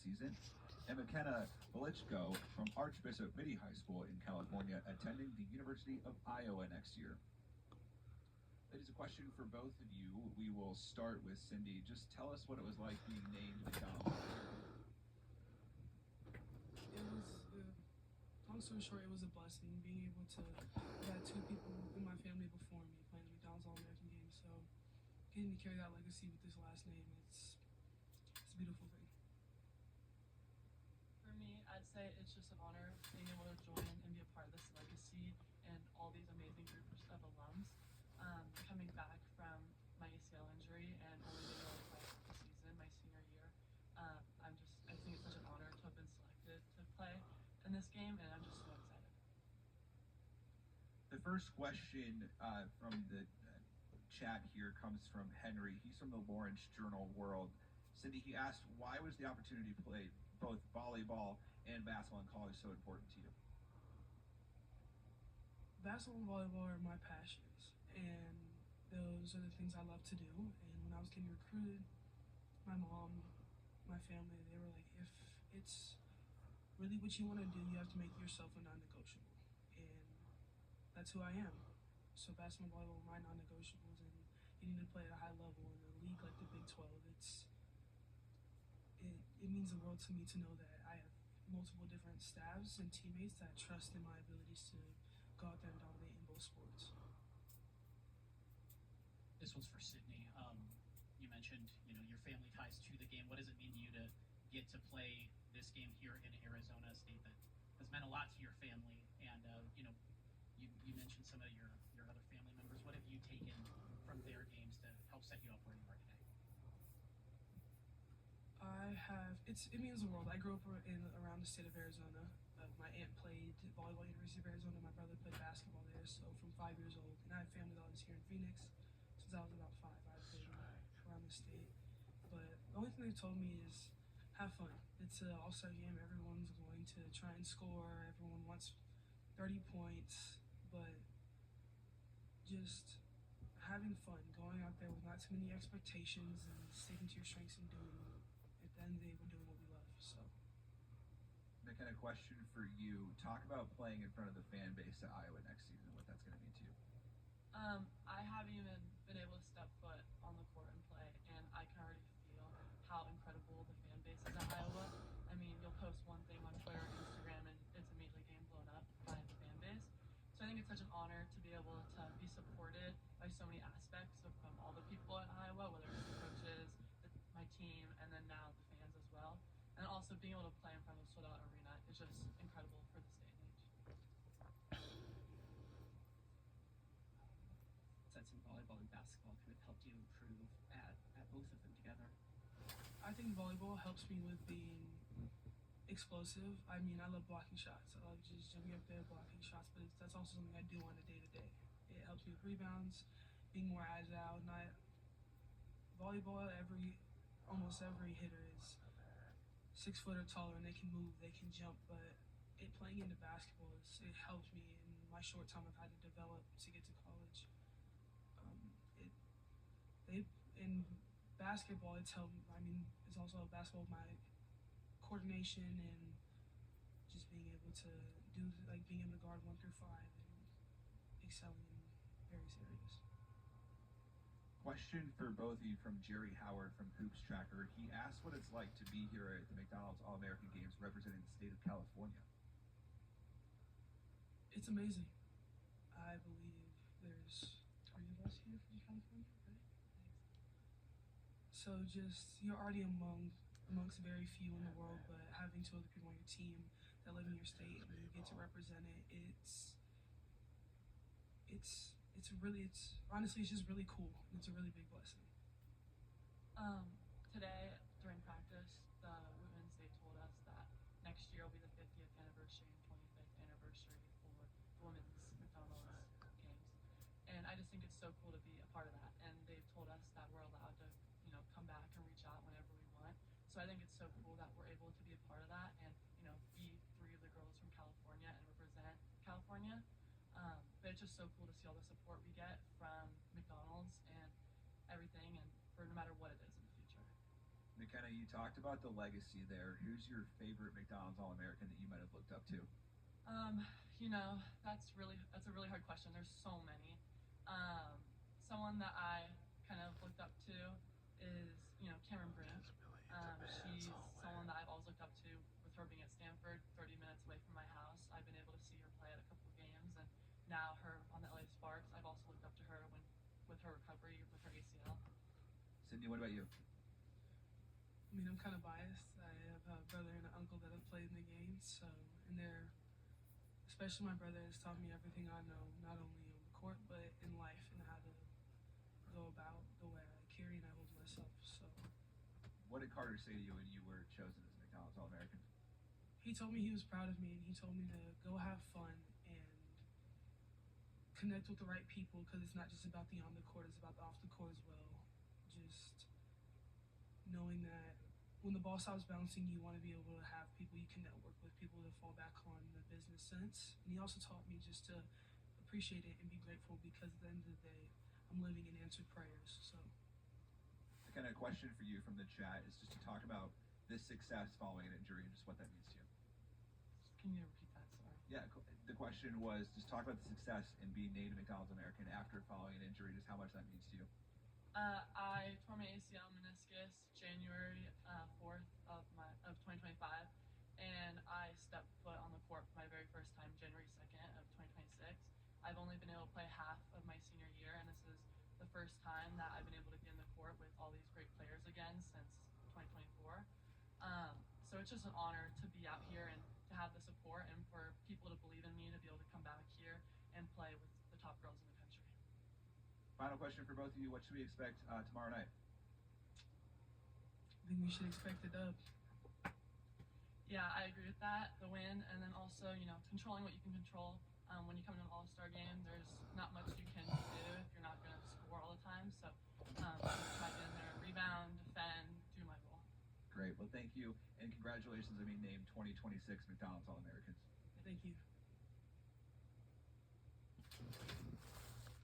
season, and McKenna Belichko from Archbishop Mitty High School in California, attending the University of Iowa next year. Ladies, a question for both of you. We will start with Cindy. Just tell us what it was like being named McDonald's. It was, long story short, it was a blessing being able to have two people in my family before me playing the McDonald's All-American game. So getting to carry that legacy with this last name, it's a beautiful thing. For me, I'd say it's just an honor being able to join and be a part of this legacy and all these amazing groups of alums. Coming back from my ACL injury and only being able to play the season, my senior year, I think it's such an honor to have been selected to play in this game, and I'm just so excited. The first question from the chat here comes from Henry. He's from the Lawrence Journal World. Cindy, he asked, why was the opportunity to play both volleyball and basketball in college so important to you? Basketball and volleyball are my passions, and those are the things I love to do. And when I was getting recruited, my mom, my family, they were like, if it's really what you want to do, you have to make yourself a non-negotiable. And that's who I am. So basketball and volleyball are my non-negotiables, and getting to play at a high level in a league like the Big 12, it means the world to me to know that I have multiple different staffs and teammates that trust in my abilities to go out there and dominate in both sports. This one's for Sydney. You mentioned, your family ties to the game. What does it mean to you to get to play this game here in Arizona, a state that has meant a lot to your family? And you mentioned some of your other family members. What have you taken from their games to help set you up where you are today? It means the world. I grew up around the state of Arizona. My aunt played volleyball at University of Arizona. My brother played basketball there. So from 5 years old, and I have family that lives here in Phoenix. Since I was about 5, I've been around the state. But the only thing they've told me is have fun. It's an all-star game. Everyone's going to try and score. Everyone wants 30 points, but just having fun, going out there with not too many expectations and sticking to your strengths and doing, at the end of the day, we're doing what we love. So. McKenna, question for you. Talk about playing in front of the fan base at Iowa next season, what that's going to mean to you. I haven't even been able to step foot on the court and play, and I can already feel how incredible the fan base is at Iowa. I mean, you'll post one thing on Twitter or Instagram, and it's immediately getting blown up by the fan base. So I think it's such an honor to be able to be supported by so many aspects from all the people at Iowa, whether it's the coaches, my team, and then now the fans as well. And also being able to play in front of a sold-out arena is just incredible for this day and age. Since in volleyball and basketball kind of helped you improve at both of them together? I think volleyball helps me with being explosive. I mean, I love blocking shots. I love just jumping up there, blocking shots, but that's also something I do on a day-to-day. It helps me with rebounds, being more agile. Volleyball, almost every hitter is 6 foot or taller, and they can move, they can jump, but playing into basketball, it helps me in my short time I've had to develop to get to college. In basketball, it's helped. I mean, it's also basketball, my coordination and just being able to being able to guard 1 through 5 and excelling in various areas. Question for both of you from Jerry Howard from Hoops Tracker. He asked what it's like to be here at the McDonald's All-American Games representing the state of California. It's amazing. I believe there's 3 of us here from California, right? So you're already amongst very few in the world, but having 2 other people on your team that live in your state and you get to represent it, honestly, it's just really cool. It's a really big blessing. Today, during practice, the women's, they told us that next year will be the 50th anniversary and 25th anniversary for the women's McDonald's games. And I just think it's so cool to be a part of that. And they've told us that we're allowed to, come back and reach out whenever we want. So I think it's so cool that we're able to be a part of that and, be 3 of the girls from California and represent California. But it's just so cool to see all the support we get from McDonald's and everything, and for no matter what it is in the future. McKenna, you talked about the legacy there. Who's your favorite McDonald's All-American that you might have looked up to? That's a really hard question. There's so many. Someone that I kind of looked up to is, Cameron Brink. She's someone that I've always looked up to with her being at Stanford, 30 minutes away from my house. I've been able to see her play at a couple of games, and now her on the LA Sparks. I've also looked up to her with her recovery with her ACL. Sydney, what about you? I mean, I'm kind of biased. I have a brother and an uncle that have played in the game, so and they're, especially my brother, has taught me everything I know, not only on the court but in life and how to go about the way I carry and I hold myself. So What did Carter say to you when you were chosen as a McDonald's All-American? he told me he was proud of me, and he told me to go have fun and connect with the right people because it's not just about the on the court; it's about the off the court as well. Just knowing that when the ball stops bouncing, you want to be able to have people you can network with, people to fall back on in the business sense. And he also taught me just to appreciate it and be grateful because at the end of the day, I'm living in answered prayers. So McKenna, a question for you from the chat is just to talk about this success following an injury and just what that means to you. Can you repeat that? Sorry. Yeah, the question was just talk about the success in being named a McDonald's American after following an injury, just how much that means to you. I tore my ACL meniscus January 4th of 2025, and I stepped foot on the court for my very first time January 2nd of 2026. I've only been able to play half of my senior year, and this is the first time that I've been able to get in the court with all these great players again since 2024. So it's just an honor to be out here and to have the support and for people to believe in me to be able to come back here and play with the top girls in the country. Final question for both of you. What should we expect tomorrow night? I think we should expect a dub. Yeah, I agree with that. The win, and then also, controlling what you can control. When you come to an All-Star game, there's not much you can do if you're not going to score all the time. So I'm going to try to get in there, rebound, defend, do my role. Great. Well, thank you, and congratulations on being named 2026 McDonald's All-Americans. Thank you.